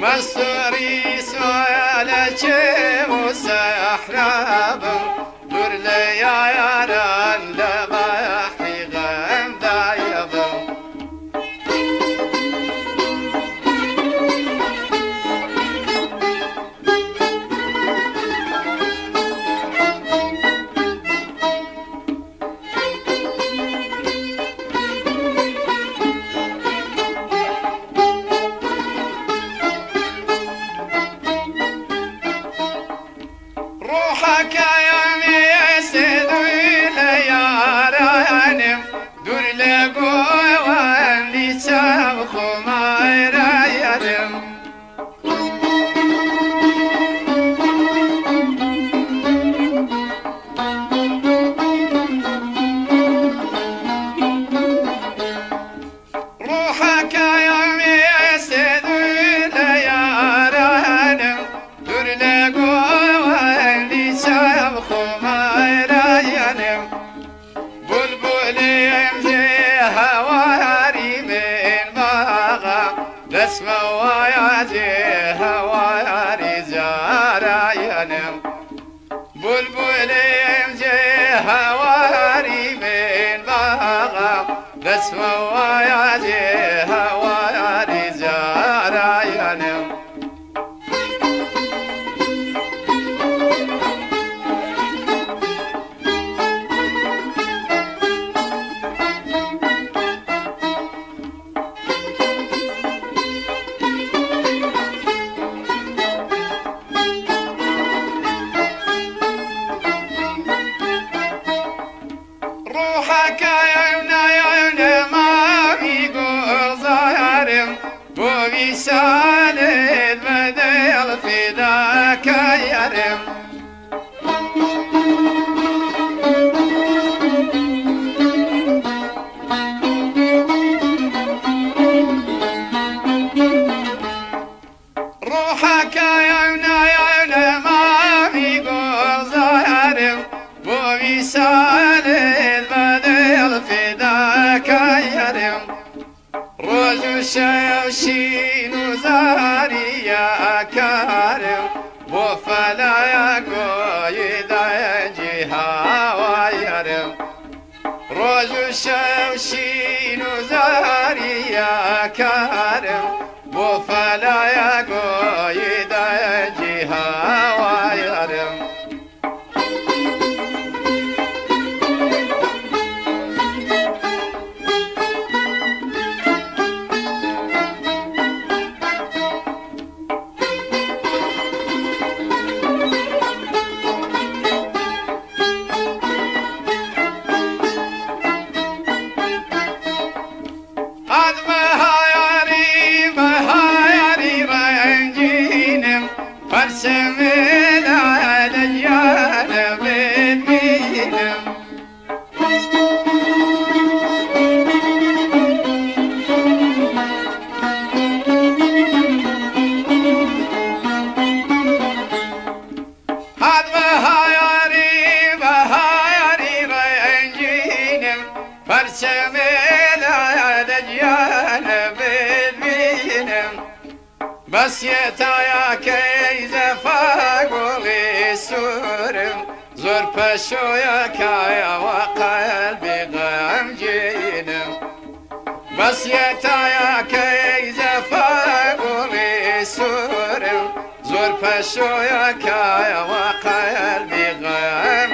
مستوري سوالك وسحراب دور لي يا ران لباحي غم دايب روحك يا ميسد وليارانم دور لقوان لسابخو ما يرايانم روحك يا ميسد وليارانم دور لقوان لسابخو ما يرايانم بلبلي يمزي هواري من باغا لسما ويازي هواري زارايانم بلبلي يمزي هواري من باغا لسما ويازي هواري زارايانم روحك يا ما بيقول ظاهرم وبيسال البدل في ذاك يرم روحك يا ما بيقول ظاهرم وبيسال البدل في ذاك يرم روز الشيوشين وزاري يا كارم وفلا يا قويد يجيها ويرم روز الشيوشين وزاري يا كارم وفلا يا قويد يجيها ويرم مهاري رنجينم فرسمين على الجانب المينم مهاري رنجينم فرسمين على الجانب المينم بس يتايا كيز فاقولي سورم زور بشو يا كايا وقلبي غمجينم بس يتايا كيز فاقولي سورم زور بشو يا كايا وقلبي غمجينم